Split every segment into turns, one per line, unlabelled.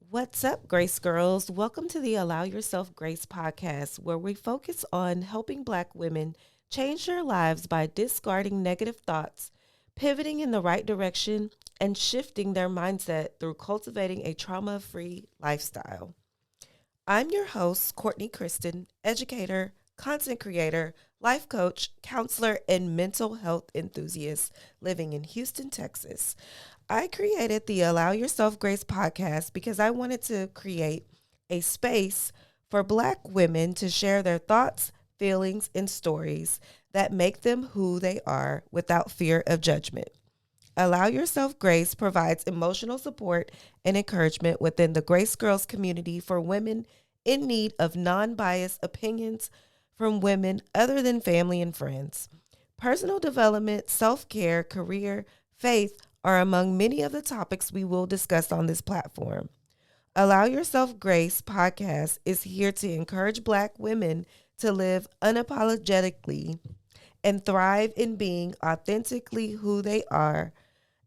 What's up, Grace Girls? Welcome to the Allow Yourself Grace podcast, where we focus on helping Black women change their lives by discarding negative thoughts, pivoting in the right direction, and shifting their mindset through cultivating a trauma free lifestyle. I'm your host, Courtney Kristen, educator, content creator, life coach, counselor, and mental health enthusiast living in Houston, Texas. I created the Allow Yourself Grace podcast because I wanted to create a space for Black women to share their thoughts, feelings, and stories that make them who they are without fear of judgment. Allow Yourself Grace provides emotional support and encouragement within the Grace Girls community for women in need of non biased opinions from women other than family and friends. Personal development, self care, career, faith are among many of the topics we will discuss on this platform. Allow Yourself Grace podcast is here to encourage Black women to live unapologetically and thrive in being authentically who they are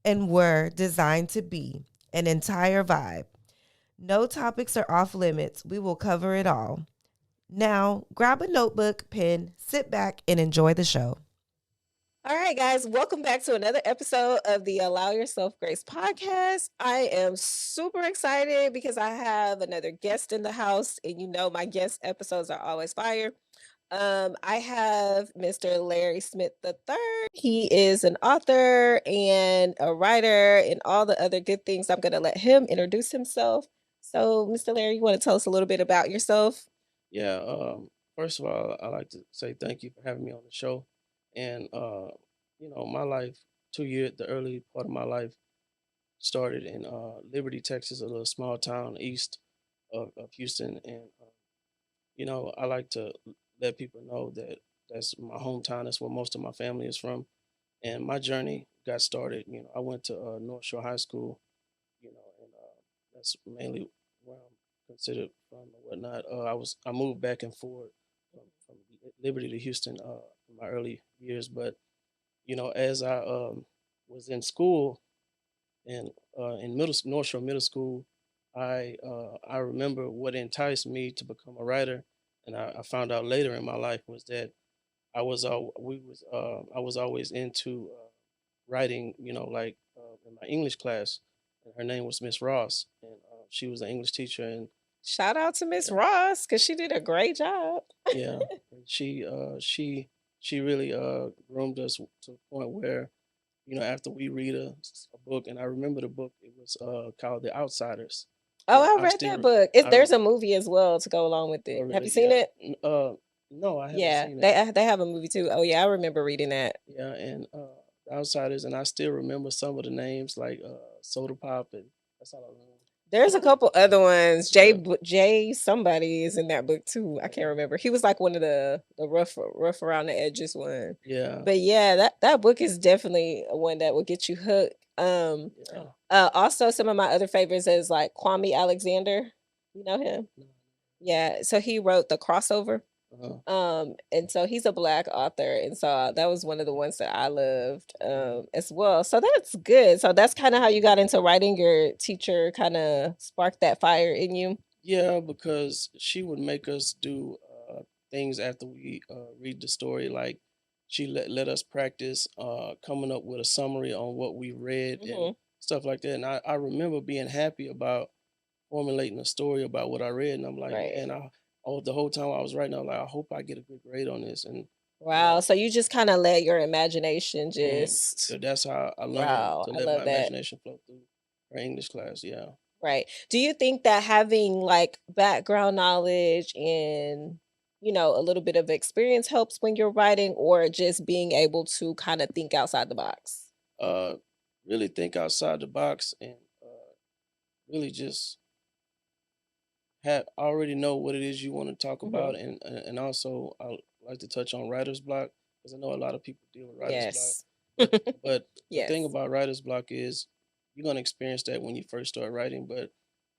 and were designed to be an entire vibe. No topics are off limits. We will cover it all. Now, grab a notebook, pen, sit back, and enjoy the show. All right, guys, welcome back to another episode of the Allow Yourself Grace podcast. I am super excited because I have another guest in the house, and you know my guest episodes are always fire. I have Mr. Larry Smith III. He is an author and a writer and all the other good things. I'm going to let him introduce himself. So, Mr. Larry, you want to tell us a little bit about yourself?
Yeah, first of all, I like to say thank you for having me on the show. And my life, 2 years, the early part of my life started in Liberty, Texas, a little small town east of Houston. And I like to let people know that that's my hometown. That's where most of my family is from. And my journey got started. I went to North Shore High School. And that's mainly where I'm considered from and whatnot. I moved back and forth from Liberty to Houston in my early years, but as I was in school and in North Shore Middle School, I remember what enticed me to become a writer, and I found out later in my life was that I was always into writing. Like in my English class, and her name was Miss Ross, and she was an English teacher, and
Shout out to Miss
yeah,
Ross because she did a great job.
yeah, and she really groomed us to the point where after we read a book, and I remember the book, it was called The Outsiders, and
Oh, I
I
read
still
that book. There's
I
a movie as well to go along with
oh
it. Have you
really,
seen
yeah.
it?
No, I haven't
Yeah,
seen it.
they have a movie too. Oh yeah, I remember reading that.
Yeah, and The Outsiders, and I still remember some of the names like Soda Pop, and that's all I remember.
There's a couple other ones.
Yeah,
Jay somebody is in that book too. I can't
yeah,
remember. He was like one of the rough around the edges one.
yeah,
But yeah, that book is definitely one that will get you hooked.
yeah.
Also some of my other favorites is like Kwame Alexander. You know him? Yeah. So he wrote The Crossover.
Uh-huh.
And so he's a Black author, and so that was one of the ones that I loved
Mhm.
as well. So that's good. So that's kind of how you got into writing. Your teacher kind of sparked that fire in you.
Yeah, because she would make us do things after we read the story. Like she let us practice coming up with a summary on what we read and
Hmm.
stuff like that. And I remember being happy about formulating a story about what I read. And I'm like,
Right.
man, the whole time I was writing, I was like, I hope I get a good grade on this. And you
Wow.
know,
So you just kind of let your imagination
so
just
that's how I learned
wow.
to
I
let my
love that.
imagination flow through her English class. Yeah.
Right. Do you think that having like background knowledge and a little bit of experience helps when you're writing, or just being able to kind of think outside the box?
Uh, really think outside the box and really just have already know what it is you want to talk
Mhm.
about, and also I like to touch on writer's block because I know a lot of people deal with writer's block,
Yes.
but the thing
Yes.
about writer's block is you're gonna experience that when you first start writing, but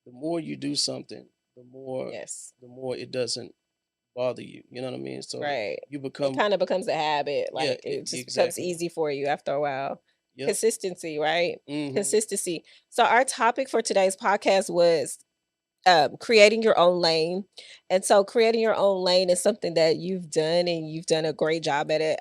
the more you do something, the more
Yes.
the more it doesn't bother you. You know what I mean? So
Right.
you
It
become
kind of becomes a habit.
yeah,
Like it just becomes
exactly.
easy for you after a while.
Yep.
Consistency, right?
Mm-hmm.
Consistency. So our topic for today's podcast was creating your own lane. And so creating your own lane is something that you've done and you've done a great job at it.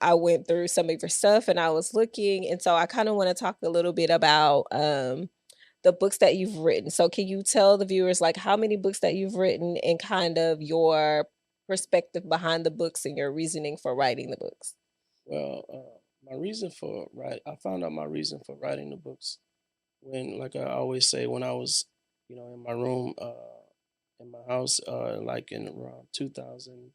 I went through some of your stuff and I was looking. And so I kind of want to talk a little bit about the books that you've written. So can you tell the viewers like how many books that you've written and kind of your perspective behind the books and your reasoning for writing the books?
Well, my reason for I found out my reason for writing the books when, like I always say, when I was, in my room, in my house, like in around 2000,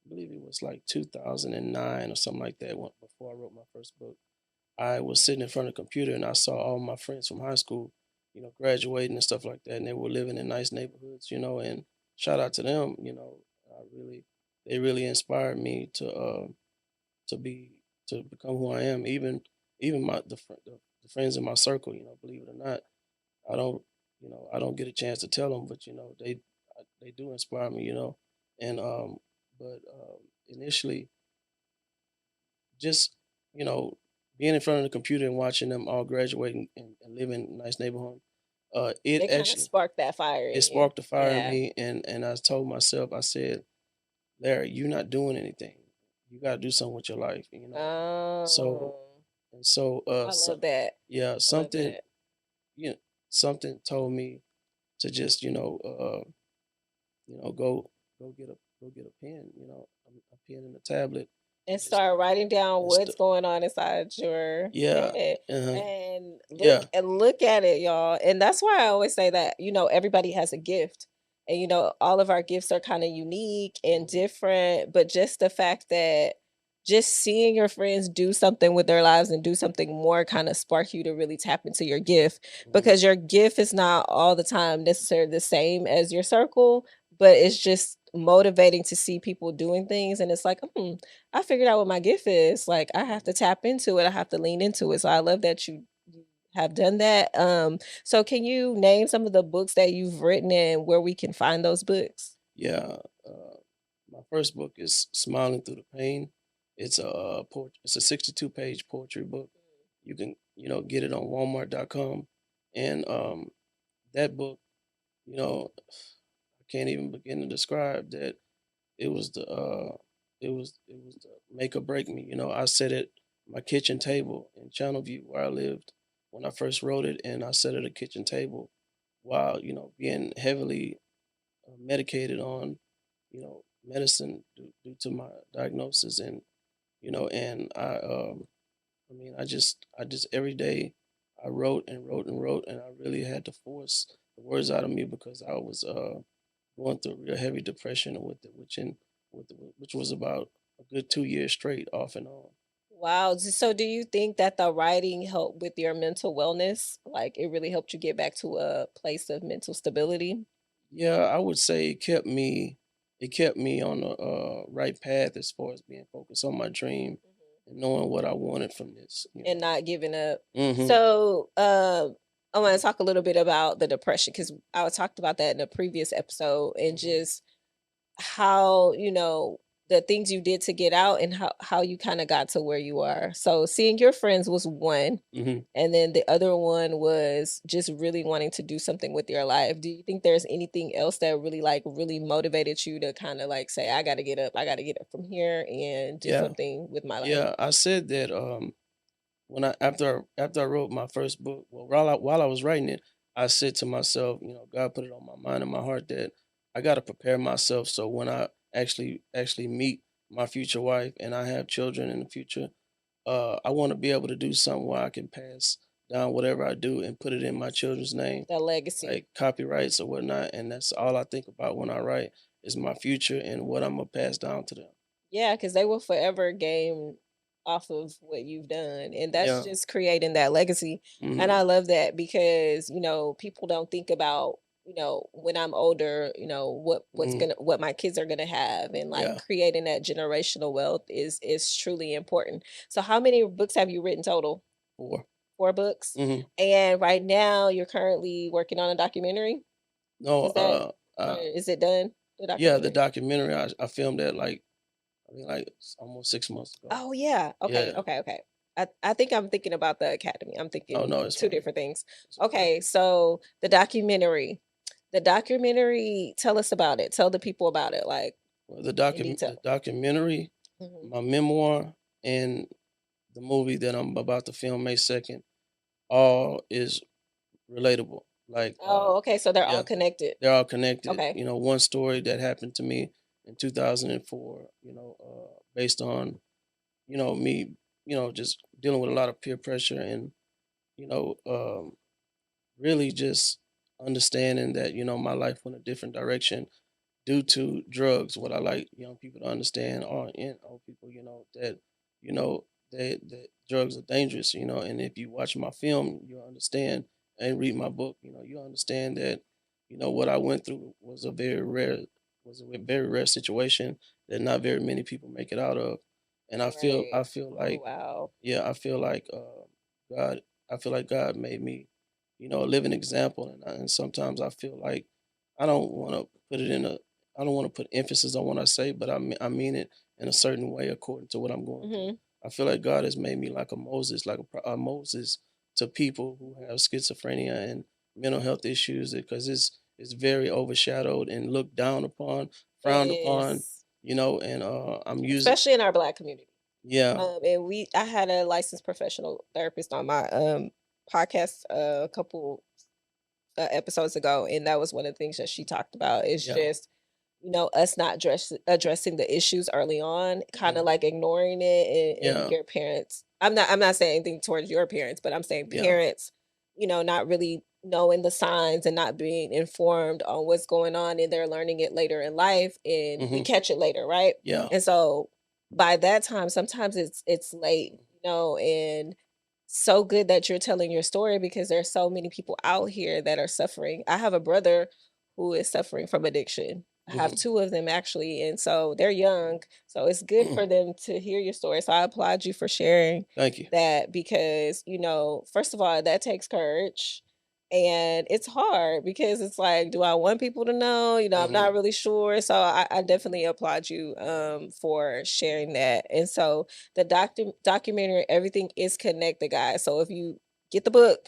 I believe it was like 2009 or something like that, before I wrote my first book. I was sitting in front of the computer and I saw all my friends from high school, graduating and stuff like that, and they were living in nice neighborhoods, and shout out to them, they really inspired me to be to become who I am. Even the friends in my circle, believe it or not, I don't I don't get a chance to tell them, but they do inspire me, and but initially just you know being in front of the computer and watching them all graduating and living in nice neighborhood, it
It kind of
actually
sparked that fire
it
in you.
sparked a fire in
Yeah.
me, and I told myself, I said, Larry, you're not doing anything. You got to do something with your life, So
Oh,
and so
I
so
love that.
yeah,
I love that.
you know, something told me to just go get a pen, a pen and a tablet,
And
and just
start writing down
and
what's
st-
going on inside your
yeah,
head.
uh
And
yeah,
look at it, y'all. And that's why I always say that, everybody has a gift. And all of our gifts are kind of unique and
mhm,
different, but just the fact that just seeing your friends do something with their lives and do something more kind of spark you to really tap into your gift,
mhm,
because your gift is not all the time necessarily the same as your circle, but it's just motivating to see people doing things and it's like, I figured out what my gift is. Like I have to
mhm.
tap into it. I have to lean into it. So I love that you have done that. So can you name some of the books that you've written and where we can find those books?
Yeah. My first book is Smiling Through the Pain. It's a 62-page poetry book. You can get it on Walmart.com, and that book, you know, I can't even begin to describe that. It was the make or break me. I sat at my kitchen table in Channelview where I lived when I first wrote it, and I sat at a kitchen table while being heavily medicated on medicine due to my diagnosis, and and I just every day I wrote and wrote and wrote, and I really had to force the words out of me because I was going through a real heavy depression with it, which was about a good 2 years straight, off and on.
Wow. So do you think that the writing helped with your mental wellness? Like it really helped you get back to a place of mental stability?
Yeah, I would say it kept me on the right path as far as being focused on my dream
Mhm.
and knowing what I wanted from this.
And not giving up.
Hmm.
So, I want to talk a little bit about the depression because I talked about that in a previous episode and
Hmm.
just how, the things you did to get out and how you kind of got to where you are. So, seeing your friends was one.
Hmm.
And then the other one was just really wanting to do something with your life. Do you think there's anything else that really like really motivated you to kind of like say, I got to get up, I got to get up from here and do
Yeah,
something with my life?
yeah. I said that when after I wrote my first book, well, while I was writing it, I said to myself, God put it on my mind and my heart that I got to prepare myself so when I actually meet my future wife and I have children in the future, I want to be able to do something where I can pass down whatever I do and put it in my children's name,
That legacy.
like copyrights or whatnot. And that's all I think about when I write is my future and what I'm gonna pass down to them.
Yeah, because they will forever game off of what you've done, and that's
Yeah.
just creating that legacy, and
Hmm.
I love that because, people don't think about, when I'm older,
Hmm.
what my kids are gonna have, and, like,
Yeah.
creating that generational wealth is truly important. So how many books have you written total?
4.
4 books?
Hmm.
And right now, you're currently working on a documentary?
No.
Is that or is it done, the
Yeah, the
documentary?
documentary I filmed that like I think like almost 6 months ago.
Oh, yeah. Okay,
Yeah.
okay, okay. I think I'm thinking about the academy. I'm
Oh
thinking
no, it's
2
fine.
different things.
It's okay.
Okay, so the documentary. The documentary, tell us about it. Tell the people about it, like,
Well,
in
the
detail.
documentary,
Mhm.
my memoir, and the movie that I'm about to film May 2nd, all is relatable. Like,
Oh, okay, so they're all
yeah,
connected.
they're all connected.
Okay.
One story that happened to me in 2004, based on, me, just dealing with a lot of peer pressure and, you know, um, really just understanding that, my life went a different direction due to drugs. What I like young people to understand, or old people, that you know that drugs are dangerous. And if you watch my film, you'll understand, and read my book. You'll understand that, what I went through was a very rare situation that not very many people make it out of. And
Right.
I feel
Oh,
like,
wow.
yeah, I feel like, God, I feel like God made me, a living example. And sometimes I feel like I don't want to put it in a, I don't want to put emphasis on what I say, but I mean it in a certain way according to what I'm going through.
Mhm.
I feel like God has made me like a Moses, like a Moses to people who have schizophrenia and mental health issues, because it's very overshadowed and looked down upon,
It
frowned upon,
is,
and I'm using,
especially in our Black community.
yeah,
And I had a licensed professional therapist on my podcast a couple episodes ago, and that was one of the things that she talked about is
yeah,
just us not addressing the issues early on, kind of
mhm,
like ignoring it, and
yeah,
your parents. I'm not saying anything towards your parents, but I'm saying
yeah,
parents, not really knowing the signs and not being informed on what's going on, and they're learning it later in life, and we
hmm,
catch it later, right?
yeah,
And so by that time, sometimes it's late, and so good that you're telling your story because there's so many people out here that are suffering. I have a brother who is suffering from addiction. I have
hmm.
two of them actually, and so they're young. So it's good for them to hear your story. So I applaud you for sharing
Thank you.
that because, first of all, that takes courage. And it's hard because it's like, do I want people to know? I'm not
Hmm.
really sure. So I definitely applaud you for sharing that. And so the documentary, everything is connected, guys. So if you get the book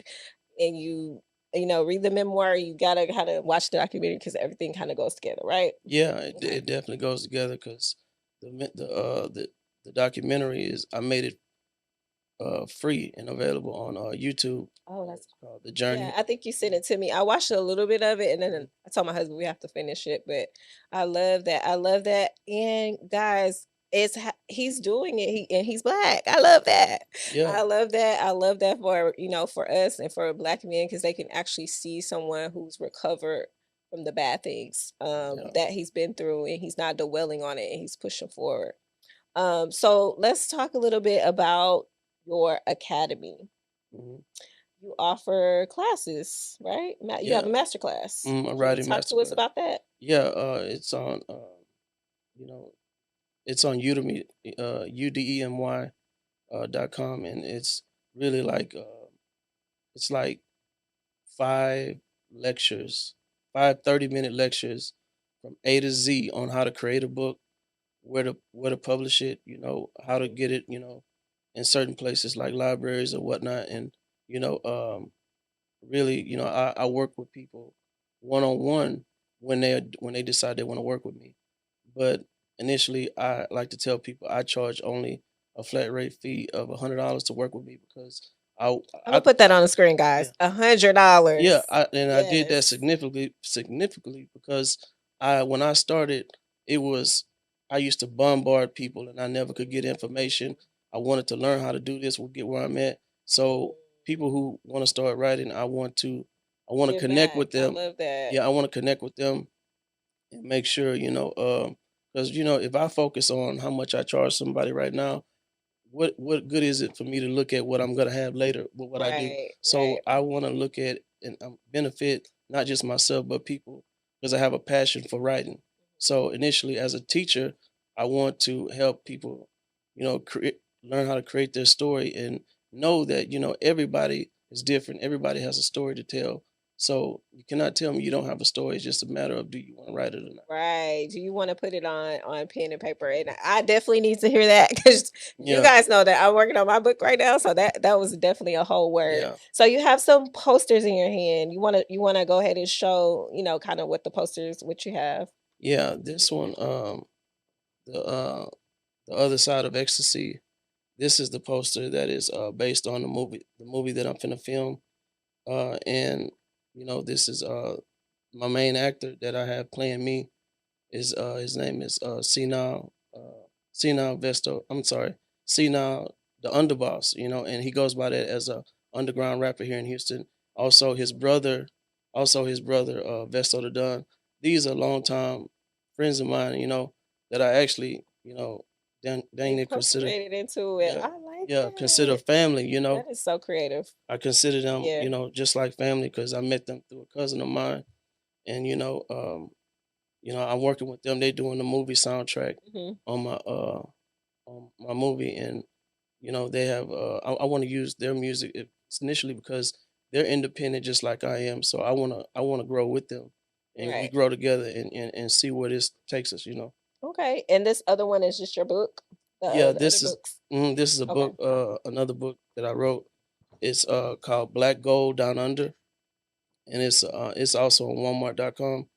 and read the memoir, you gotta kind of watch the documentary because everything kind of goes together, right?
Yeah,
Okay.
it definitely goes together because the mi- the documentary is I made it free and available on YouTube.
Oh, that's
It's called The
Yeah,
Journey.
I think you sent
Mhm,
it to me. I watched a little bit of it and then
mhm.
I told my husband we have to finish it, but I love that. I love that. And guys, he's doing it. He's black. I love that.
Yeah,
I love that. I love that for, for us and for black men because they can actually see someone who's recovered from the bad things
yeah.
that he's been through and he's not dwelling on it and he's pushing forward. So let's talk a little bit about your academy.
Hmm.
You offer classes, right? You have
Yeah.
a master class.
A
Can you
writing
talk to us
masterclass.
about that?
Yeah, you know, it's on Udemy, udemy.com, and it's really like, it's like 5 lectures, 5 30-minute lectures from A to Z on how to create a book, where to publish it, how to
Mhm.
get it, in certain places like libraries or whatnot. And, you know, um, really, I work with people one on one when they decide they want to work with me. But initially, I like to tell people I charge only a flat rate fee of $100 to work with me because I,
I'm gonna
I,
put that on the screen,
yeah,
guys. $100.
yeah, I did that
Yes.
significantly because when I started, it was I used to bombard people and I never could get information. I wanted to learn how to do this, will get where I'm at. So people who want to start writing, I want to
Give
connect
back.
with
I
them.
love that.
Yeah, I want to connect with them and make sure, because if I focus on how much I charge somebody right now, what good is it for me to look at what I'm gonna have later with what I do?
Right,
So
right.
I want to look at and benefit not just myself but people because I have a passion for writing. So initially, as a teacher, I want to help people, learn how to create their story and know that everybody is different. Everybody has a story to tell, So you cannot tell me you don't have a story. It's just a matter of do you want to write it or not.
Right. Do you want to put it on pen and paper? And I definitely need to hear that because you
Yeah,
guys know that I'm working on my book right now. So that was definitely a whole word.
yeah,
So you have some posters in your hand. You wanna go ahead and show, kind of what the posters what you have.
yeah. This one, the the other side of ecstasy. This is the poster that is based on the movie that I'm finna film. And this is my main actor that I have playing me is his name is Senile Vesto. I'm sorry, Senile the Underboss. And he goes by that as a underground rapper here in Houston. Also his brother, Vesto the Don. These are longtime friends of mine. That I actually dang near consider,
Incorporated into it.
yeah,
I like
yeah, consider
that.
family.
That is so creative.
I consider them,
Yeah.
just like family because I met them through a cousin of mine, and I'm working with them. They doing the movie soundtrack
Hmm.
on my movie, and they have. I want to use their music initially because they're independent just like I am. So I wanna grow with them, and we
Right.
grow together and see where this takes us.
Okay. And this other one is just your book.
Yeah,
The other
this is
books.
this is a
Okay.
book, another book that I wrote. It's called Black Gold Down Under, and it's also on Walmart.com.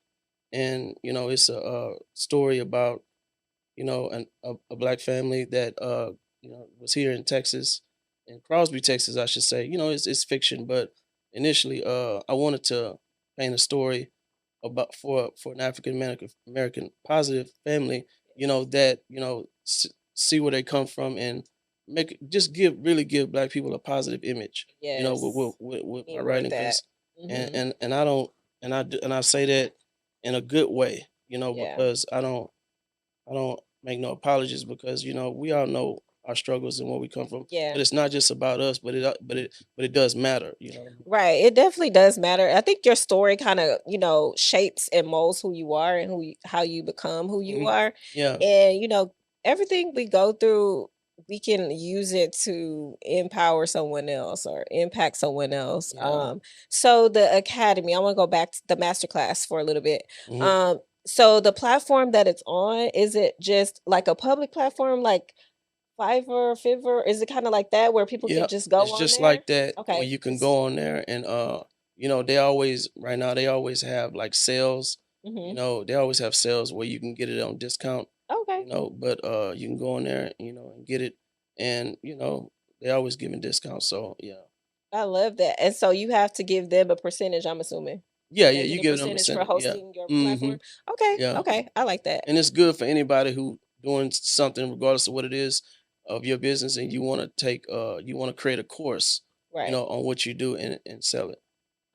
And it's a story about a black family that was here in Texas, in Crosby, Texas, I should say. It's fiction, but initially, I wanted to paint a story about for an African American positive family. That see where they come from and just give black people a positive image.
Yes.
With my
You wrote
writing,
that.
because and
Hmm.
and and I don't and I say that in a good way.
Yeah.
Because I don't make no apologies because we all know our struggles and where we come from.
Yeah.
But it's not just about us, but it does matter. You know what I mean?
Right. It definitely does matter. I think your story kind of, shapes and molds who you are and how you become who you
Mhm.
are.
Yeah,
And, everything we go through, we can use it to empower someone else or impact someone else.
yeah.
So the academy, I want to go back to the masterclass for a little bit.
Mhm.
Um, so the platform that it's on, is it just like a public platform like Fiverr, Fiverr? Is it kind of like that where people can
Yeah,
just go
it's
on
just
there?
like that where
Okay.
you can
Just
go on there and they always right now they always have like sales.
mhm.
They always have sales where you can get it on discount.
Okay.
But you can go on there, and get it, and they always giving discounts. So yeah,
I love that. And so you have to give them a percentage, I'm assuming.
yeah, yeah.
They
You
get a
give them a
percentage for
percentage. Yeah.
hosting your
Mm-hmm.
platform? Okay,
Yeah.
okay. I like that.
And it's good for anybody who doing something regardless of what it is of your business, and you want to create a course,
Right.
on what you do and sell it.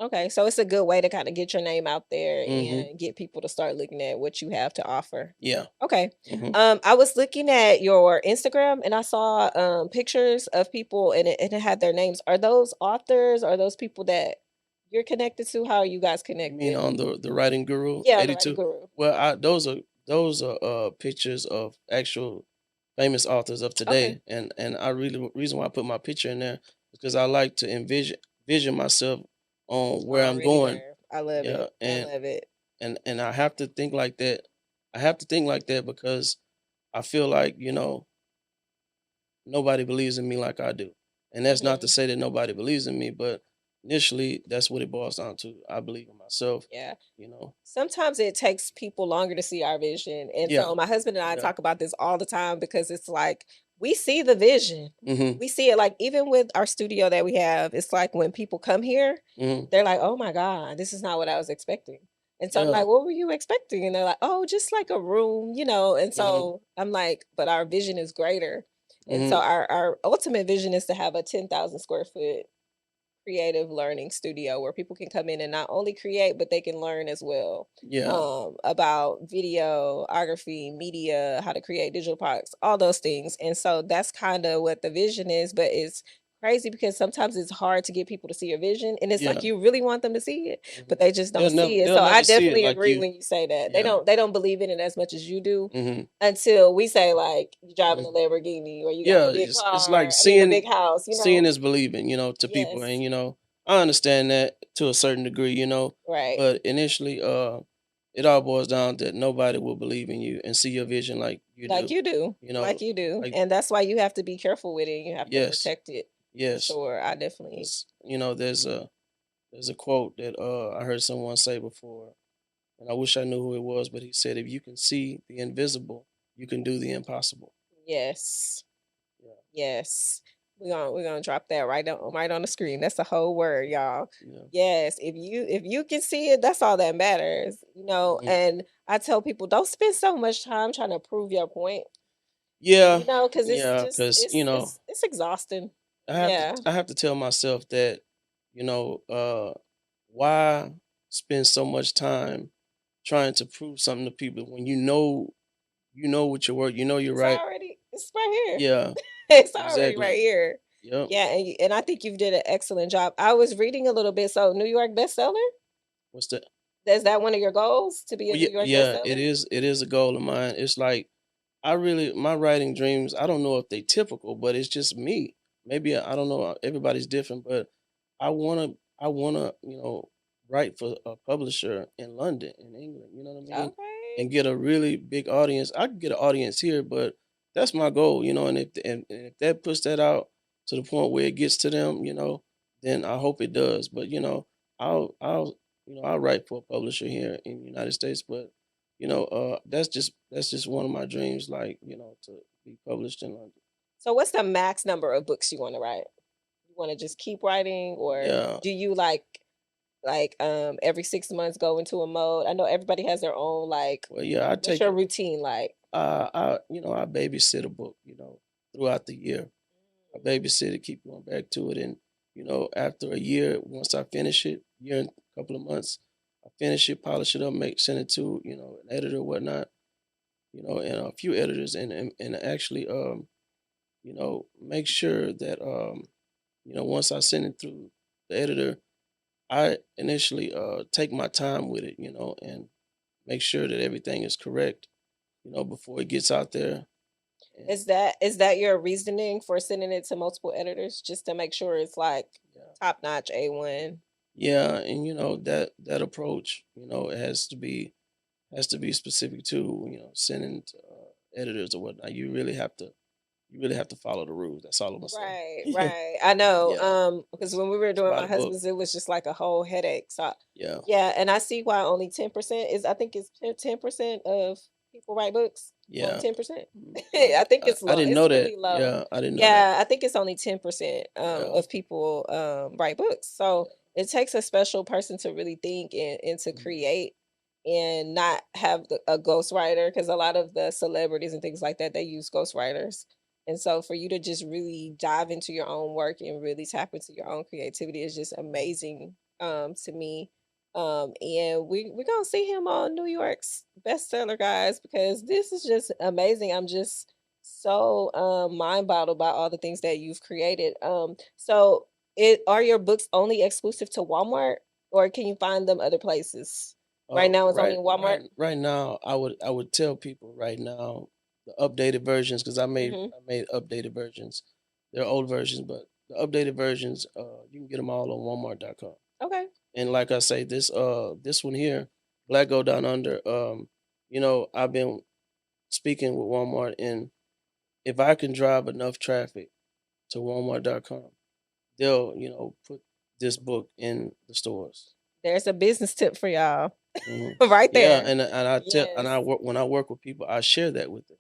Okay, so it's a good way to kinda get your name out there
Mhm.
and get people to start looking at what you have to offer.
Yeah.
Okay.
Mhm.
I was looking at your Instagram and I saw, pictures of people and it had their names. Are those authors? Are those people that you're connected to? How are you guys
You mean
connected?
on the Writing Guru
Yeah, on the Writing
82?
Guru.
Well, those are pictures of actual famous authors of
Okay.
today, and I really reason why I put my picture in there is because I like to envision myself on where I'm
Already
going.
there. I love
Yeah,
it. I love it.
and I have to think like that. I have to think like that because I feel like, nobody believes in me like I do. And that's not to
Mhm.
say that nobody believes in me, but initially that's what it boils down to. I believe in myself,
Yeah.
you know.
Sometimes it takes people longer to see our vision. And
Yeah.
so my husband and I
Yeah.
talk about this all the time because it's like we see the vision.
Mhm.
We see it like even with our studio that we have, it's like when people come here,
Mhm.
they're like, "Oh my god, this is not what I was expecting." And so I'm
Yeah.
like, "What were you expecting?" And they're like, "Oh, just like a room." And
Mhm.
so I'm like, "But our vision is greater." And so
Mhm.
our ultimate vision is to have a 10,000 square foot creative learning studio where people can come in and not only create but they can learn as well,
Yeah.
about videography, media, how to create digital products, all those things. And so that's kind of what the vision is, but it's crazy because sometimes it's hard to get people to see your vision and it's like
Yeah.
you really want them to see it but
Mhm.
they just don't see it.
They'll
So I
never see it
definitely
like
agree
you.
when you say that they
Yeah.
don't believe in it as much as you do
Mhm.
until we say like you driving a
Mhm.
Lamborghini or you got
Yeah,
a big
it's like
car, I mean a big house,
seeing is believing, to people,
Yes.
and I understand that, to a certain degree,
Right.
but initially, it all boils down that nobody will believe in you and see your vision like you
Like
do,
you do.
you
Like
know,
you do.
like
And that's why you have to be careful with it. You have to
yes,
protect it for
yes,
sure. I definitely.
because there's a quote that I heard someone say before, and I wish I knew who it was, but he said, "If you can see the invisible, you can do the impossible."
Yes.
Yeah,
Yes. We're gonna drop that right on the screen. That's the whole word, y'all.
yeah,
Yes. If you can see it, that's all that matters.
mhm.
And I tell people don't spend so much time trying to prove your point,
Yeah,
because it's
yeah,
just
because
it's exhausting.
I have to
Yeah.
I have to tell myself that, you know, uh, why spend so much time trying to prove something to people when you know what your work, you're right.
It's right here.
Yeah,
It's already right
exactly.
here.
Yep.
Yeah, and I think you've did an excellent job. I was reading a little bit. So New York bestseller?
What's that?
Is that one of your goals to be a
Well,
New
yeah,
York
yeah, it
bestseller?
is. It is a goal of mine. It's like my writing dreams. I don't know if they typical, but it's just me. Maybe I don't know. Everybody's different, but I wanna write for a publisher in London, in England. You know what I mean?
Okay.
And get a really big audience. I can get an audience here, but that's my goal. And if that puts that out to the point where it gets to them, then I hope it does. But I'll write for a publisher here in the United States, but that's just one of my dreams, like, to be published in London.
So what's the max number of books you want to write? You want to just keep writing, or
Yeah.
do you every 6 months go into a mode? I know everybody has their own
Well, yeah,
what's your routine like?
I babysit a book, throughout the year. I babysit it, keep going back to it, and after a year, once I finish it, year and a couple of months, I finish it, polish it up, send it to an editor, whatnot, and a few editors, and actually make sure that once I send it through the editor, I initially take my time with it, and make sure that everything is correct, before it gets out there. And
Is that your reasoning for sending it to multiple editors, just to make sure it's like
yeah,
top notch A1?
yeah, and that approach, it has to be specific to sending to editors or whatnot. You really have to follow the rules. That's all I'm gonna say.
Right, right. I know.
Yeah,
Because when we were
it's
doing
by
my
the book.
husband's, it was just like a whole headache. So,
Yeah,
yeah, and I see why only 10% is. I think it's 10% of people write books. Only
yeah.
10%.
I,
I think it's
I
low.
didn't
It's
know that.
really low.
Yeah, I didn't know that.
Yeah, I think it's only 10%
Yeah,
of people write books. So
yeah.
it takes a special person to really think and to
Mhm.
create and not have a ghostwriter, because a lot of the celebrities and things like that, they use ghostwriters. And so for you to just really dive into your own work and really tap into your own creativity is just amazing to me. And we're gonna see him on New York's bestseller, guys, because this is just amazing. I'm just so mind boggled by all the things that you've created. So it are your books only exclusive to Walmart, or can you find them other places? Right now it's only
Right,
in Walmart?
right now, I would tell people right now the updated versions, because I made
Mhm.
I made updated versions. They're old versions, but the updated versions, you can get them all on Walmart.com.
Okay.
And like I say, this one here, Black Go Down Under. I've been speaking with Walmart, and if I can drive enough traffic to Walmart.com, they'll put this book in the stores.
There's a business tip for y'all
Mhm.
right
Yeah,
there.
and I tell and
Yes.
I work when I work with people, I share that with them.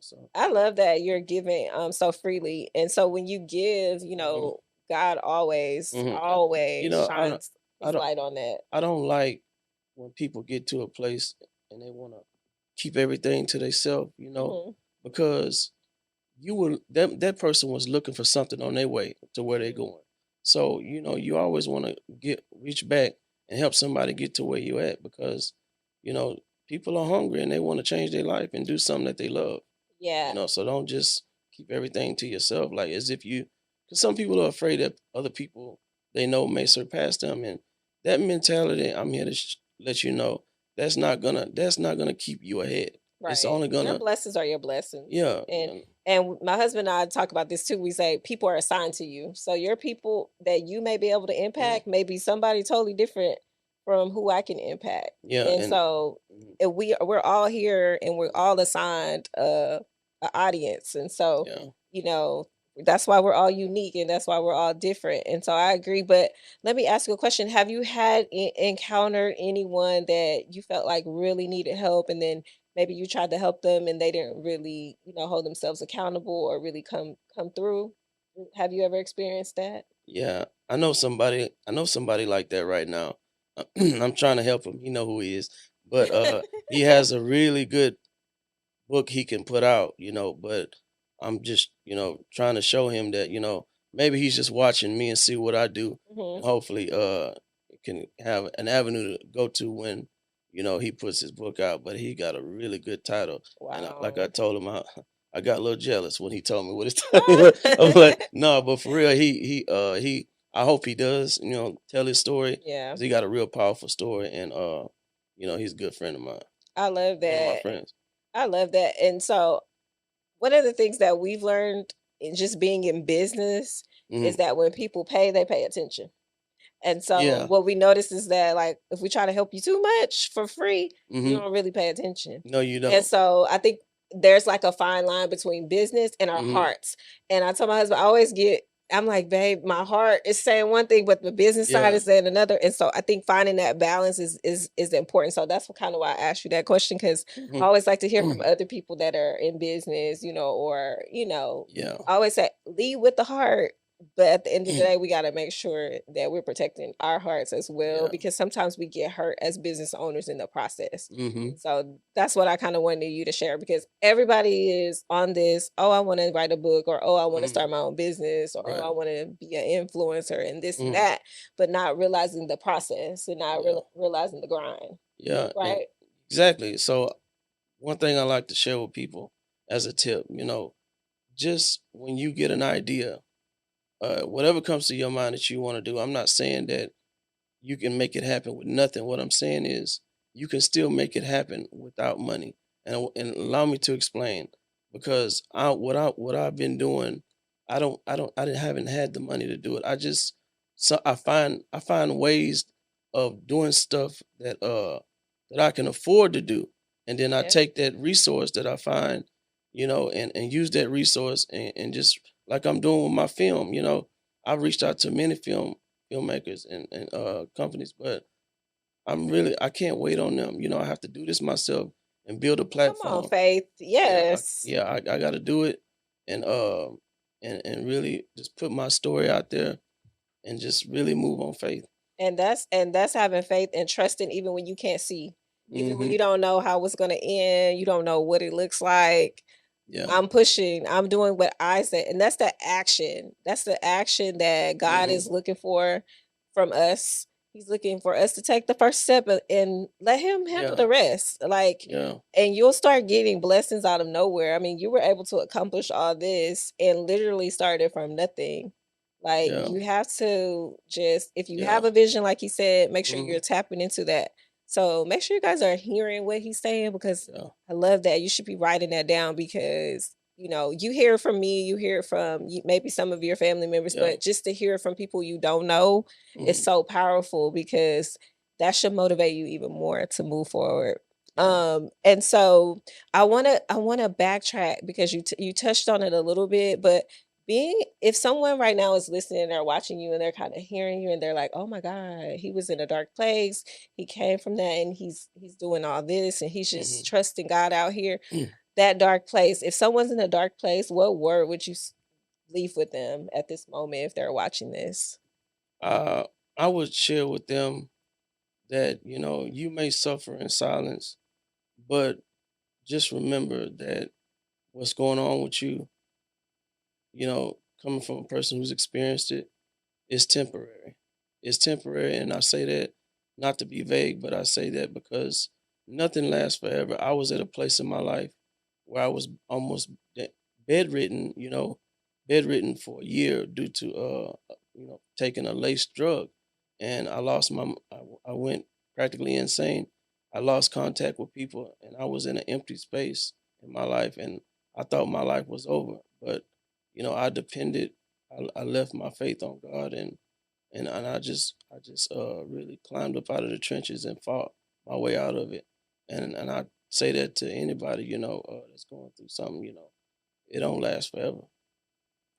So
I love that you're giving so freely. And so when you give,
mhm,
God always,
mhm.
always
I don't,
shines
I
his
don't,
light on that.
I don't like when people get to a place and they want to keep everything to themselves,
Mhm.
because that person was looking for something on their way to where they're
Mhm.
going. So you always want to reach back and help somebody get to where you at, because you know people are hungry and they want to change their life and do something that they love.
Yeah.
So don't just keep everything to yourself, like as if because some people are afraid that other people they know may surpass them, and that mentality, I'm here to let you know, that's not gonna keep you ahead. It's
Right.
only
Your
gonna
blessings are your blessings.
yeah,
And
yeah.
And my husband and I talk about this too. We say people are assigned to you. So your people that you may be able to
Mhm.
impact may be somebody totally different from who I can impact.
Yeah,
And
and
so
mhm,
if we're all here and we're all assigned a audience. And so,
yeah,
you know, that's why we're all unique and that's why we're all different. And so I agree. But let me ask you a question. Have you had encountered anyone that you felt like really needed help and then maybe you tried to help them and they didn't really, hold themselves accountable or really come through? Have you ever experienced that?
yeah. I know somebody like that right now. I'm trying to help him. He know who he is, but he has a really good book he can put out, but I'm just, trying to show him that, maybe he's just watching me and see what I do,
Mhm.
and hopefully can have an avenue to go to when, he puts his book out. But he got a really good title. And like I
Wow.
told him, I got a little jealous when he told me what his title was. I'm like, no, but for real, he I hope he does, tell his story,
Yeah,
because he got a real powerful story. And he's a good friend of mine,
I love
one of my
that.
friends.
I love that. And so one of the things that we've learned in just being in business is
Mhm.
that when people pay, they pay attention. And so
Yeah.
what we notice is that like if we try to help you too much for free, you
Mhm.
don't really pay attention.
No, you
And
don't.
so I think there's like a fine line between business and our
Mhm.
hearts. And I told my husband, I always get, I'm like, babe, my heart is saying one thing, but the business side
Yeah.
is saying another. And so I think finding that balance is important. So that's what kind of why I asked you that question because I
Mhm.
always like to hear from other people that are in business, or
Yeah.
I always say lead with the heart, but at the end of the day, we gotta make sure that we're protecting our hearts as well,
Yeah.
because sometimes we get hurt as business owners in the process.
Mhm.
And so that's what I kind of wanted you to share because everybody is on this, oh, I want to write a book, or oh, I want to
Mhm.
start my own business, or oh,
Right.
I want to be an influencer and this and
Mhm.
that, but not realizing the process and not
Yeah.
realizing the grind.
Yeah, and
Right.
exactly. So one thing I like to share with people as a tip, just when you get an idea, whatever comes to your mind that you want to do, I'm not saying that you can make it happen with nothing. What I'm saying is you can still make it happen without money. And allow me to explain, because what I've been doing, I didn't haven't had the money to do it. I find ways of doing stuff that I can afford to do. And then I
Yeah.
take that resource that I find, and use that resource, and just like I'm doing with my film, I've reached out to many filmmakers and companies, but I can't wait on them. I have to do this myself and build a
Come on,
platform.
Faith.
Yeah,
Yes.
I got to do it, and really just put my story out there and just really move on faith.
And that's having faith and trusting even when you can't see. Even when
Hmm.
you don't know how it's gonna end, you don't know what it looks like.
Yeah.
I'm pushing, I'm doing what I said, and that's the action. That's the action that God
Hmm.
is looking for from us. He's looking for us to take the first step and let him handle
Yeah.
the rest. Like,
Yeah.
and you'll start getting blessings out of nowhere. I mean, you were able to accomplish all this and literally started from nothing. Like,
Yeah.
you have to just, if you
Yeah.
have a vision, like he said, make sure
Hmm.
you're tapping into that. So make sure you guys are hearing what he's saying because
Yeah.
I love that. You should be writing that down because, you hear it from me, you hear it from maybe some of your family members,
Yeah.
but just to hear it from people you don't know is
Hmm.
so powerful because that should motivate you even more to move forward.
Yeah.
And so I want to backtrack because you touched on it a little bit, but being if someone right now is listening, they're watching you and they're kind of hearing you and they're like, "Oh my God, he was in a dark place. He came from that and he's doing all this and he's just
Hmm.
trusting God out here." That dark place. If someone's in a dark place, what word would you leave with them at this moment if they're watching this?
uh, I would share with them that you may suffer in silence, but just remember that what's going on with you, coming from a person who's experienced it, is temporary. It's temporary, and I say that not to be vague, but I say that because nothing lasts forever. I was at a place in my life where I was almost bedridden, bedridden for a year due to taking a laced drug, and I lost I went practically insane. I lost contact with people, and I was in an empty space in my life, and I thought my life was over, but I depended. I left my faith on God, and I just really climbed up out of the trenches and fought my way out of it. And I say that to anybody that's going through something. It don't last forever.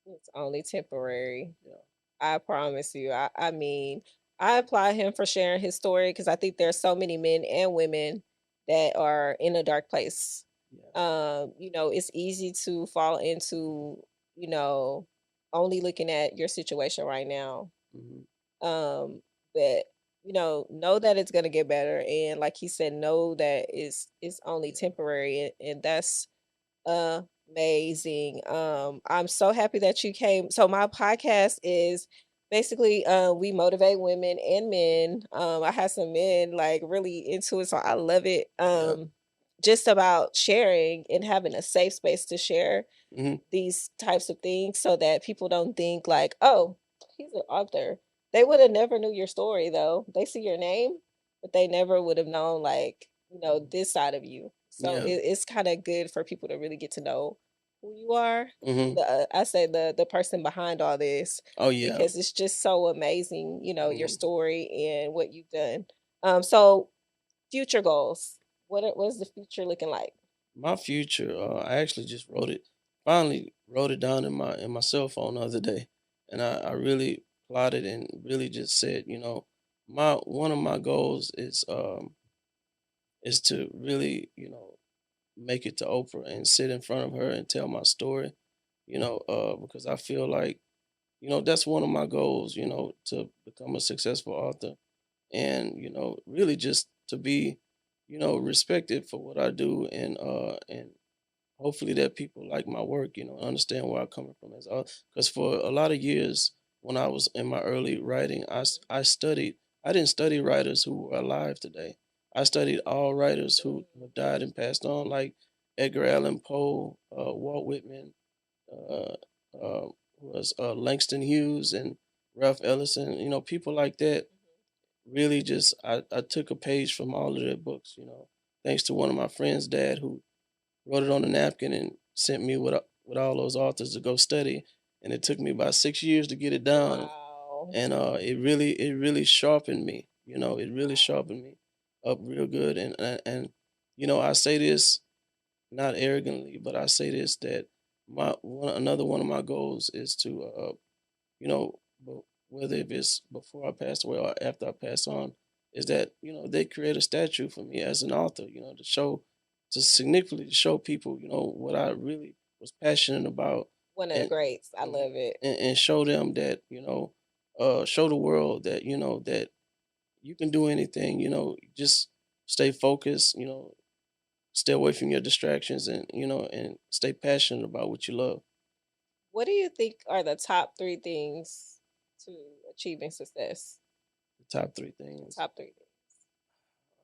It's only temporary.
Yeah,
I promise you. I mean, I applaud him for sharing his story because I think there's so many men and women that are in a dark place.
yeah,
It's easy to fall into, you know, only looking at your situation right now.
hmm
Um, but know that it's gonna get better. And like he said, know that it's only
yeah,
temporary, and that's amazing. I'm so happy that you came. So my podcast is basically we motivate women and men. I had some men like really into it, so I love it.
yeah.
Just about sharing and having a safe space to share
hmm
these types of things so that people don't think like, "Oh, he's an author." They would have never knew your story though. They see your name, but they never would have known like, this side of you. So
Yeah.
it's kind of good for people to really get to know who you are.
hmm
I say the person behind all this
Oh yeah.
because it's just so amazing, your
hmm
story and what you've done. So future goals. What is the future looking like?
My future, I actually just wrote it. Finally, wrote it down in my cell phone the other day, and I really plotted and really just said, my one of my goals is to really, make it to Oprah and sit in front of her and tell my story, because I feel like, that's one of my goals, to become a successful author and, really just to be, respected for what I do and hopefully that people like my work, understand where I'm coming from as because for a lot of years when I was in my early writing, I studied. I didn't study writers who were alive today. I studied all writers who have died and passed on, like Edgar Allan Poe, Walt Whitman, uh, was Langston Hughes and Ralph Ellison. People like that. Really, just I took a page from all of their books. Thanks to one of my friends' dad who wrote it on a napkin and sent me with all those authors to go study. And it took me about 6 years to get it down.
Wow.
And it really sharpened me. It really
Wow.
sharpened me up real good. And I say this not arrogantly, but I say this that another one of my goals is to you know, whether if it's before I pass away or after I pass on, is that they create a statue for me as an author, to significantly show people, what I really was passionate about,
One of the
and
greats. I
mhm,
love it.
and show them that show the world that that you can do anything, just stay focused, stay away from your distractions, and and stay passionate about what you love.
What do you think are the top 3 things to achieving success?
The top three
The
things
top 3 things.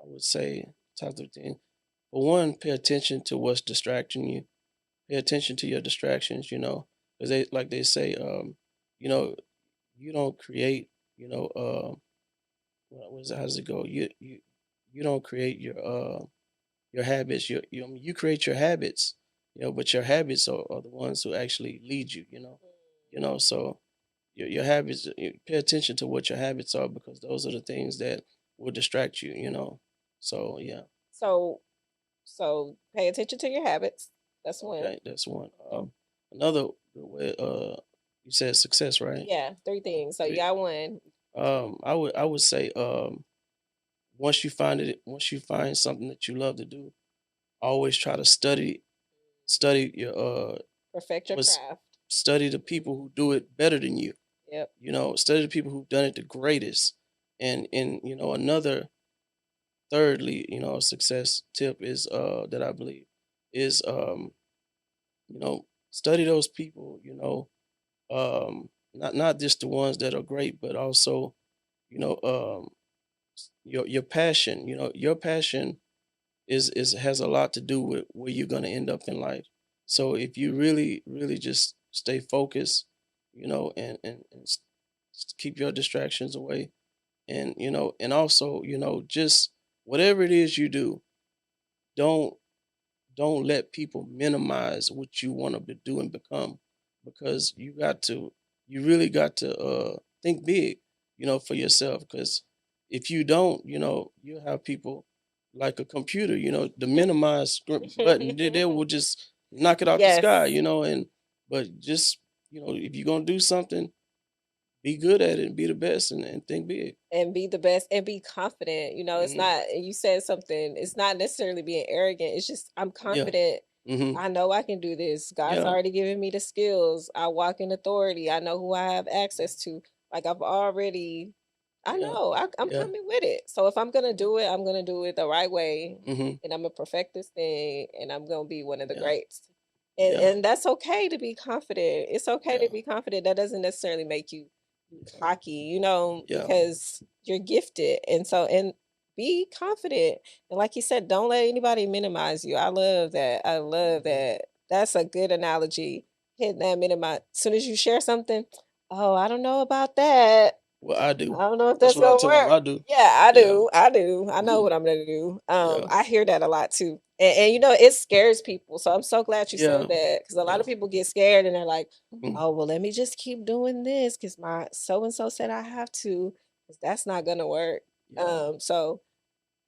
I would say, top three things. For one, pay attention to what's distracting you. Pay attention to your distractions, because they say, you know, you don't create, what is it? How does it go? You don't create your habits. You create your habits, but your habits are the ones who actually lead you. So your habits. Pay attention to what your habits are because those are the things that will distract you. So yeah.
So pay attention to your habits. That's one.
Okay, that's one. Another good way. You said success, right?
Yeah, 3 things. So you
Three.
got 1.
I would say, once you find something that you love to do, always try to study your
Perfect your
was
craft.
study the people who do it better than you.
Yep.
Study the people who've done it the greatest. And another thirdly, success tip is that I believe is study those people. Not just the ones that are great, but also you know your passion. Your passion is has a lot to do with where you're going to end up in life. So if you really just stay focused, and keep your distractions away, and also just whatever it is you do, don't don't let people minimize what you want to do and become, because you really got to think big, for yourself. Because if you don't, you have people like a computer, the minimize button, they will just knock it out the sky,
Yes.
and but just if you're gonna do something, be good at it and be the best, and think big.
And be the best and be confident. It's
Hmm.
not, you said something, it's not necessarily being arrogant. It's just, I'm
Yeah.
confident.
Hmm.
I know I can do this. God's
Yeah.
already given me the skills. I walk in authority. I know who I have access to. Like I've already, I
Yeah.
know I'm
Yeah.
coming with it. So if I'm going to do it, I'm going to do it the right way.
Hmm.
And I'm going to perfect this thing and I'm going to be one of the
Yeah.
greats. And,
Yeah.
and that's okay to be confident. It's okay to
Yeah.
be confident. That doesn't necessarily make you
Yeah.
cocky,
Yeah.
because you're gifted. And be confident. And like you said, don't let anybody minimize you. I love that. I love
Hmm.
that. That's a good analogy. Hit that minimize. As soon as you share something, oh, I don't know about that.
Well, I
I
do.
don't know if
That's
that's
what I
gonna
tell them.
work.
I do.
Yeah, I
Yeah.
do. I do. I know
Hmm.
what I'm gonna do.
Yeah.
I hear that a lot too. And it scares people. So I'm so glad you said
Yeah.
that, because a lot
Yeah.
of people get scared and they're like,
Mhm.
oh, well, let me just keep doing this because my so and so said I have to, because that's not gonna work.
Yeah.
So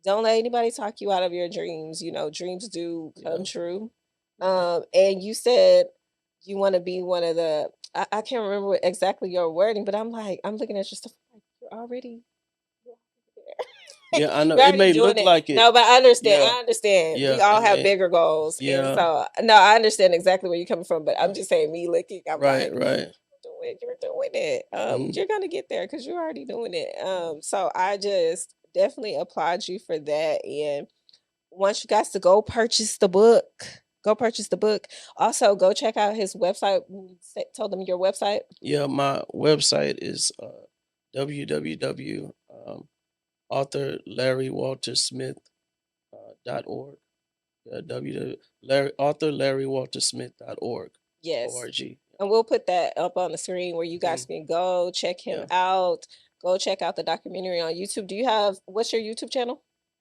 don't let anybody talk you out of your dreams. Dreams do come
Yeah.
true.
Yeah.
And you said you want to be one of the, I can't remember exactly your wording, but I'm like, I'm looking at your stuff, like, you're already
Yeah. I know
you're
it
already
may
doing
look
it.
like it.
No, but I understand.
Yeah.
I understand.
Yeah.
We all
It
have
may.
bigger goals. And
Yeah.
so, no, I understand exactly where you're coming from, but I'm
Right.
just saying, me looking, I'm
Right.
like,
Right.
you're doing it.
Hmm.
You're gonna get there because you're already doing it. So I just definitely applaud you for that. And want you guys to go purchase the book. Go purchase the book. Also, go check out his website. Told them your website.
Yeah. My website is www. Author Larry Walter Smith .org. Author Larry Walter Smith .org.
Yes.
ORG.
And we'll put that up on the screen where you guys
Mhm.
can go check him
Yeah.
out. Go check out the documentary on YouTube. What's your YouTube channel?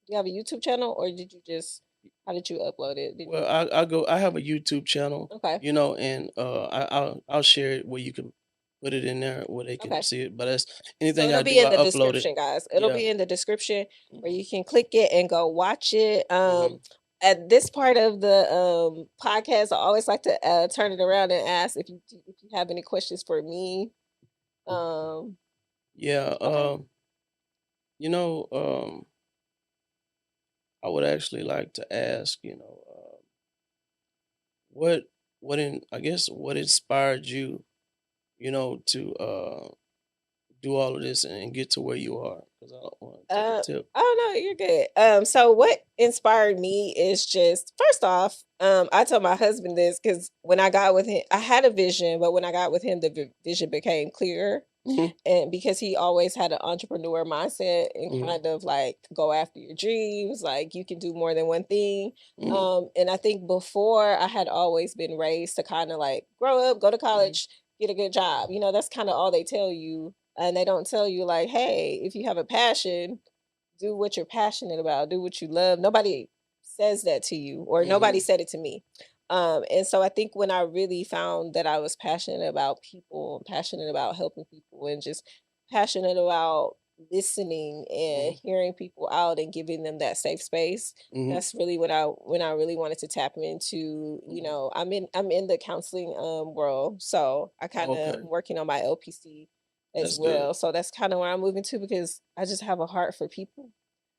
Do you have a YouTube channel, or did you just, how did you upload it? Did
Well,
you,
I have a YouTube channel,
okay.
and I'll share it where you can put it in there where they can
Okay.
see it. But that's
So
anything
it'll
I
be
do,
in
I
the
upload it.
description, guys. It'll
Yeah.
be in the description where
Hmm.
you can click it and go watch it.
Hmm.
At this part of the podcast, I always like to turn it around and ask if you have any questions for me. Um,
Yeah.
okay.
You know, I would actually like to ask, what I guess what inspired you, to do all of this and get to where you are? Because I don't want to take a tip.
Oh no, you're good. So what inspired me is just, first off, I told my husband this because when I got with him, I had a vision, but when I got with him, the vision became clearer.
Hmm.
And because he always had an entrepreneur mindset and
Hmm.
kind of like go after your dreams, like you can do more than one thing.
Hmm.
And I think before I had always been raised to kind of like grow up, go to
Hmm.
college, get a good job. That's kind of all they tell you. And they don't tell you like, hey, if you have a passion, do what you're passionate about, do what you love. Nobody says that to you, or nobody
Hmm.
said it to me. And so I think when I really found that I was passionate about people, passionate about helping people, and just passionate about listening and
Hmm.
hearing people out and giving them that safe space,
Hmm.
that's really when I really wanted to tap into.
Hmm.
I'm in the counseling world, so I kind of
Okay,
working on my LPC as
that's good.
well. So that's kind of where I'm moving to, because I just have a heart for people.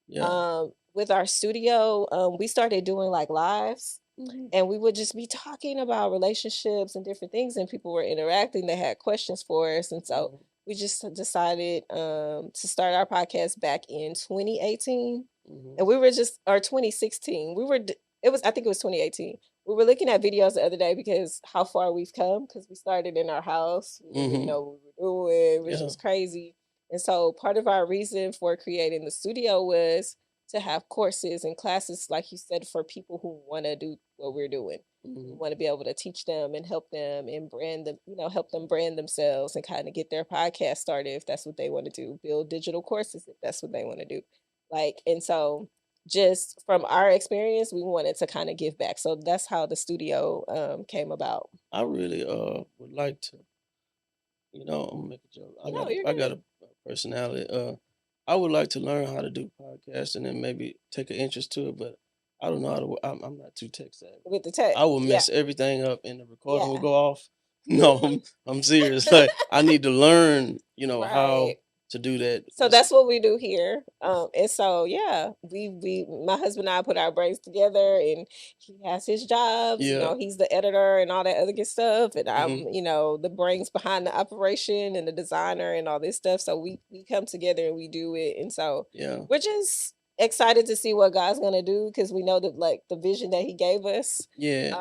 Yeah.
With our studio, we started doing like lives,
Hmm.
and we would just be talking about relationships and different things, and people were interacting. They had questions for us, and so
Hmm.
we just decided to start our podcast back in 2018,
Hmm.
and we were just, or 2016. It was, I think it was 2018. We were looking at videos the other day because how far we've come, because we started in our house. We didn't even
Hmm.
know what we were doing. It was
Yeah.
just crazy. And so part of our reason for creating the studio was to have courses and classes, like you said, for people who want to do what we're doing. We
Hmm.
want to be able to teach them and help them and brand them, help them brand themselves and kind of get their podcast started if that's what they want to do, build digital courses if that's what they want to do. And so just from our experience, we wanted to kind of give back. So that's how the studio came about.
I really would like to, I'm gonna make a joke.
No, you're
I got
good.
a personality. I would like to learn how to do podcasting and maybe take an interest to it, but I don't know how to. I'm not too tech savvy.
With the tech.
I will
Yeah.
mess everything up and the recording will
Yeah.
go off. No, I'm serious. Like I need to learn,
Right.
how to do that.
So that's what we do here. And so yeah, we my husband and I put our brains together, and he has his jobs,
Yeah.
he's the editor and all that other good stuff. And
Hmm.
I'm, the brains behind the operation and the designer and all this stuff. So we come together and we do it. And so
Yeah.
we're just excited to see what God's gonna do because we know that like the vision that he gave us.
Yeah.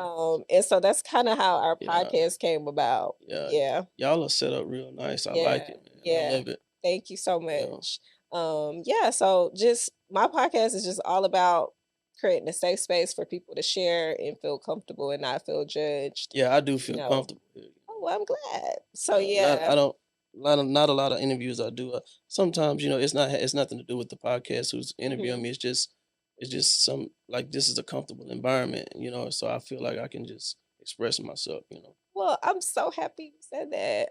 And so that's kind of how our
Yeah.
podcast came about.
Yeah.
Yeah.
Y'all are set up real nice. I like
Yeah,
it, man. I
yeah.
love it.
Thank you so
Yeah.
much. Yeah, so just my podcast is just all about creating a safe space for people to share and feel comfortable and not feel judged.
Yeah, I do
You
feel
know.
comfortable here.
Oh, well, I'm glad. So
Yeah, not
yeah.
I don't not a lot of interviews I do. Sometimes it's nothing to do with the podcast who's interviewing
Hmm.
me. It's just some like this is a comfortable environment, so I feel like I can just express myself.
Well, I'm so happy you said that.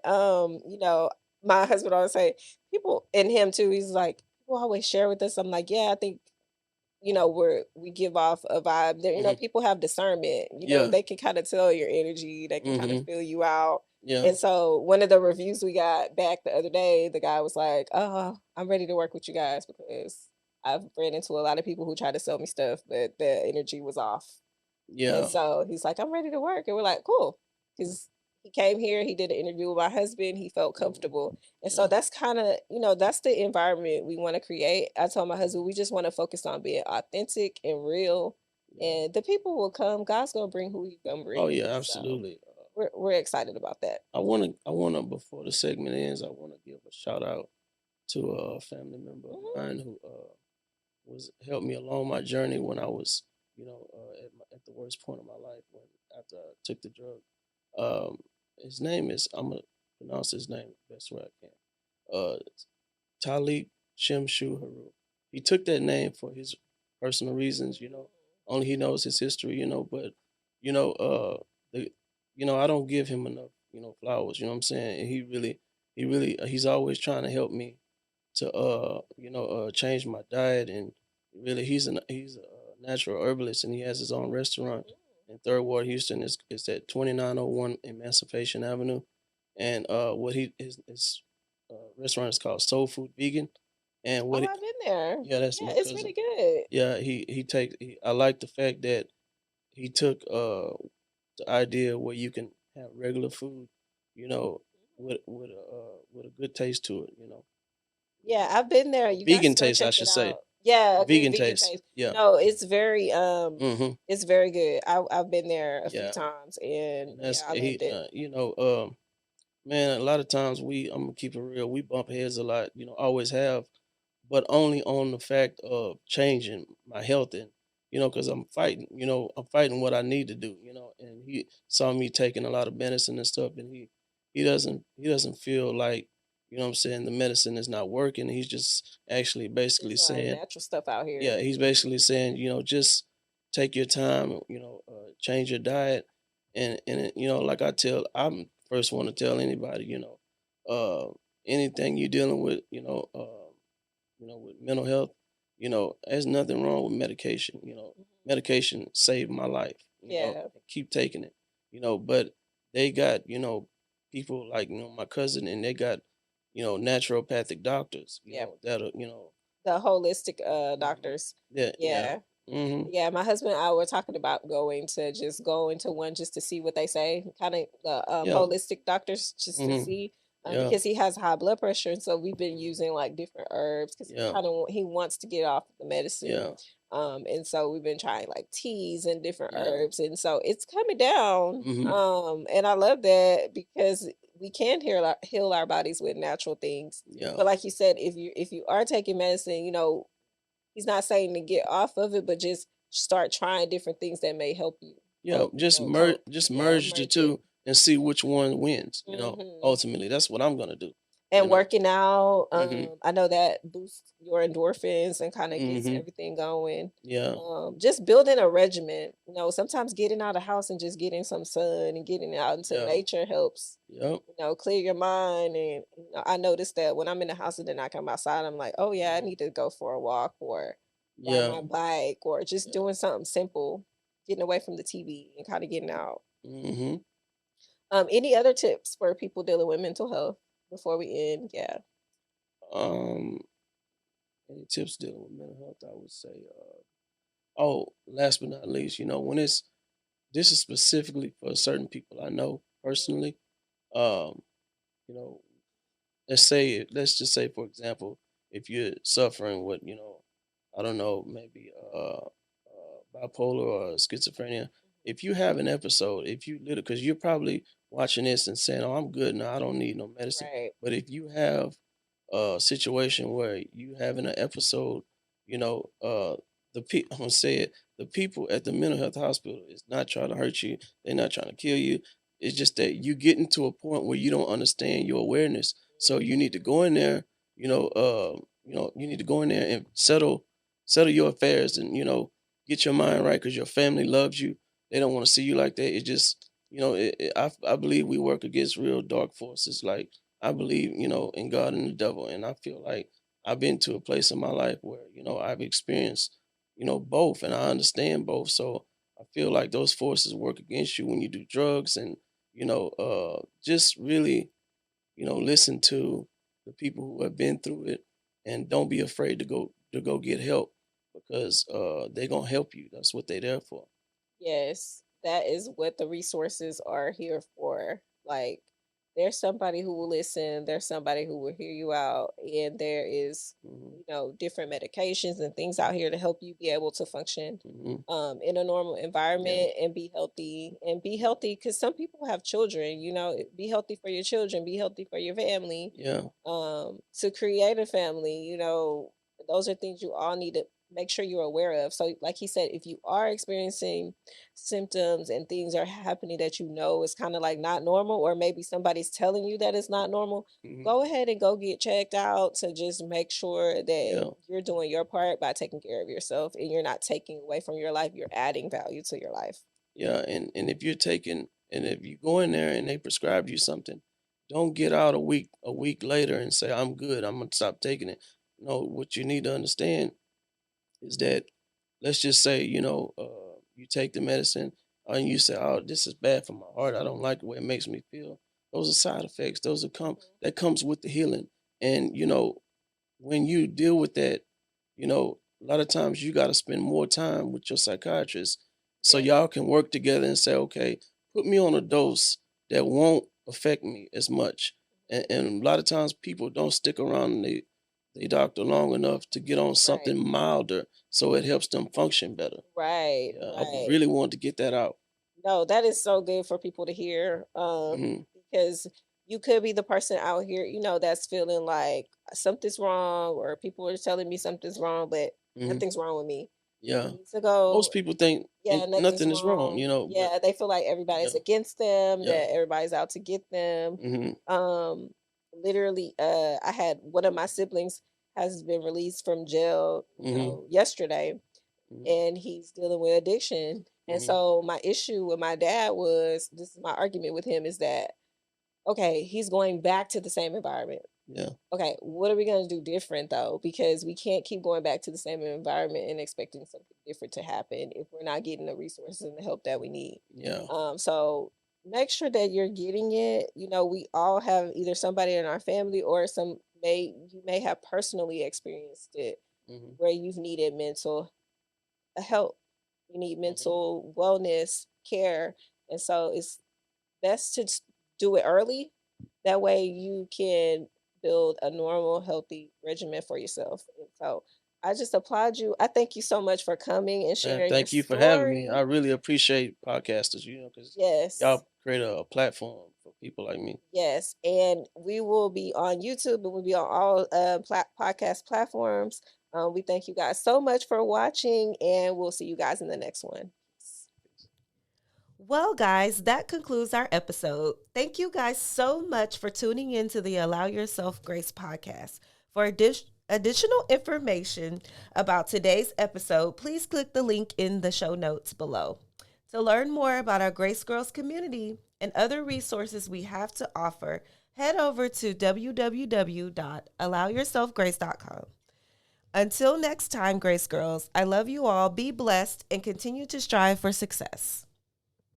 My husband always say people and him too. He's like, people always share with us. I'm like, yeah, I think we give off a vibe there.
Hmm.
People have discernment.
Yeah.
They can kind of tell your energy. They can kind of
Hmm.
feel you out.
Yeah.
And so one of the reviews we got back the other day, the guy was like, "Oh, I'm ready to work with you guys because I've ran into a lot of people who try to sell me stuff, but the energy was off." And
Yeah.
so he's like, "I'm ready to work." And we're like, "Cool." Because he came here, he did an interview with my husband, he felt
Mhm.
comfortable. And so
Yeah.
that's kind of, that's the environment we want to create. I told my husband, we just want to focus on being authentic and real.
Yeah.
And the people will come. God's gonna bring who he's gonna
Oh
bring.
yeah,
So
absolutely.
we're excited about that.
I wanna before the segment ends, I wanna give a shout out to a family member of
Mhm.
mine who was helped me along my journey when I was, at the worst point of my life when after I took the drug. Um, his name is I'm gonna pronounce his name the best way I can. Uh, Talik Shimshu Haru. He took that name for his personal reasons. Only he knows his history. But you know, the, I don't give him enough, flowers. You know what I'm saying? And he's always trying to help me to change my diet, and really he's a natural herbalist, and he has his own restaurant in Third Ward, Houston. It's at 2901 Emancipation Avenue, and what his restaurant is called Soul Food Vegan, and
Oh, I've been there.
yeah, that's
Yeah,
my
it's
cousin.
really good.
Yeah, I like the fact that he took the idea where you can have regular food, you know, with a good taste to it.
Yeah, I've been there. You guys
Vegan
go
taste, I
check it
should say.
out. Yeah,
A
a good
vegan
vegan
taste.
taste.
Yeah.
No,
Mm-hmm.
it's very good. I've been there a few
Yeah.
times and
And
yeah,
that's
I loved it.
man, a lot of times I'm gonna keep it real. We bump heads a lot, always have, but only on the fact of changing my health and because I'm fighting what I need to do, and he saw me taking a lot of medicine and stuff, and he doesn't feel like what I'm saying, the medicine is not working. He's just actually basically
There's a lot of
saying,
natural stuff out here.
yeah, he's basically saying, just take your time, change your diet, and like I'm first one to tell anybody, anything you're dealing with, with mental health, there's nothing wrong with medication.
Mhm.
Medication saved my life.
Yeah.
Keep taking it. But they got people like my cousin, and they got naturopathic doctors,
Yeah.
that'll
The holistic
Mhm.
doctors.
Yeah, yeah.
Yeah.
Mhm.
Yeah, my husband and I were talking about go into one just to see what they say, kind of the
Yeah.
holistic doctors just to
Mhm.
see,
Yeah.
because he has high blood pressure, and so we've been using like different herbs because
Yeah.
he wants to get off the medicine,
Yeah.
and so we've been trying like teas and different
Yeah.
herbs, and so it's coming down,
Mhm.
and I love that because we can heal our bodies with natural things.
Yeah.
But like you said, if you are taking medicine, he's not saying to get off of it, but just start trying different things that may help you
Yeah. Just
cope. Yeah,
merge the
merge it.
two and see which one wins.
Mhm.
Ultimately, that's what I'm gonna do. you
And
know.
working out,
Mhm.
I know that boosts your endorphins and kinda gets
Mhm.
everything going.
Yeah.
Just building a regimen, sometimes getting out of the house and just getting some sun and getting out into
Yeah.
nature helps,
Yep.
clear your mind, and, I noticed that when I'm in the house and then I come outside, I'm like, "Oh, yeah, I
Mhm.
need to go for a walk or ride
Yeah.
my bike," or just
Yeah.
doing something simple, getting away from the TV and kinda getting out.
Mhm.
Any other tips for people dealing with mental health before we end? Yeah.
Um, any tips dealing with mental health? I would say, oh, last but not least, when this is specifically for certain people I know
Mhm.
personally. Um, you know, let's just say, for example, if you're suffering with, I don't know, maybe bipolar or schizophrenia, if you have an episode, if you little, because you're probably watching this and saying, "Oh, I'm good now. I don't need no medicine."
Right.
But if you have a situation where you having an episode, you know, I'm gonna say it, the people at the mental health hospital is not trying to hurt you. They're not trying to kill you. It's just that you getting to a point where you don't understand your awareness. So you need to go in there, you need to go in there and settle your affairs and get your mind right because your family loves you. They don't want to see you like that. It just I believe we work against real dark forces. Like I believe in God and the devil, and I feel like I've been to a place in my life where I've experienced both, and I understand both. So I feel like those forces work against you when you do drugs, and just really listen to the people who have been through it, and don't be afraid to go get help because they're gonna help you. That's what they're there for.
Yes, that is what the resources are here for. Like, there's somebody who will listen, there's somebody who will hear you out, and there is,
Hmm.
different medications and things out here to help you be able to function
Hmm.
in a normal
Yeah.
environment and be healthy because some people have children, be healthy for your children, be healthy for your family,
Yeah.
to create a family, those are things you all need to make sure you're aware of. So, like he said, if you are experiencing symptoms and things are happening that is kind of like not normal, or maybe somebody's telling you that it's not normal,
Hmm.
go ahead and go get checked out to just make sure that
Yeah.
you're doing your part by taking care of yourself and you're not taking away from your life, you're adding value to your life.
Yeah. And if you go in there and they prescribed you something, don't get out a week later and say I'm good. I'm gonna stop taking it. No, what you need to understand is that let's just say you take the medicine and you say, "Oh, this is bad for my heart. I don't like the way it makes me feel." Those are side effects. Those are come
Mhm.
that comes with the healing. And when you deal with that, a lot of times you got to spend more time with your psychiatrist so
Yeah.
y'all can work together and say, "Okay, put me on a dose that won't affect me as much." And a lot of times people don't stick around they doctor long enough to get on
Right.
something milder so it helps them function better.
Right.
Yeah, I
Right.
really wanted to get that out.
No, that is so good for people to hear,
Hmm.
because you could be the person out here, that's feeling like something's wrong, or people are telling me something's wrong, but
Hmm.
nothing's wrong with me.
Yeah,
You need to go,
most people think
yeah, nothing's
nothing is wrong,
wrong.
but
Yeah, they feel like everybody's
yeah,
against them,
yeah.
that everybody's out to get them.
Hmm.
Um, Literally, I had one of my siblings has been released from jail,
Hmm.
yesterday,
Hmm.
and he's dealing with addiction. And
Hmm.
so my issue with my dad was, this is my argument with him, is that okay, he's going back to the same environment.
Yeah.
Okay, what are we going to do different though? Because we can't keep going back to the same environment and expecting something different to happen if we're not getting the resources and the help that we need.
Yeah.
So make sure that you're getting it. We all have either somebody in our family or you may have personally experienced it
Hmm.
where you've needed mental help. You need
Hmm.
mental wellness care. And so it's best to do it early. That way you can build a normal, healthy regimen for yourself. And so I just applaud you. I thank you so much for coming and
Man,
sharing your
thank you for having me. I
story.
really appreciate podcasters, because
Yes.
y'all create a platform for people like me.
Yes. And we will be on YouTube and we'll be on all podcast platforms. We thank you guys so much for watching, and we'll see you guys in the next one.
Well, guys, that concludes our episode. Thank you guys so much for tuning in to the Allow Yourself Grace podcast. For additional information about today's episode, please click the link in the show notes below. To learn more about our Grace Girls community and other resources we have to offer, head over to www.allowyourselfgrace.com. Until next time, Grace Girls, I love you all. Be blessed and continue to strive for success.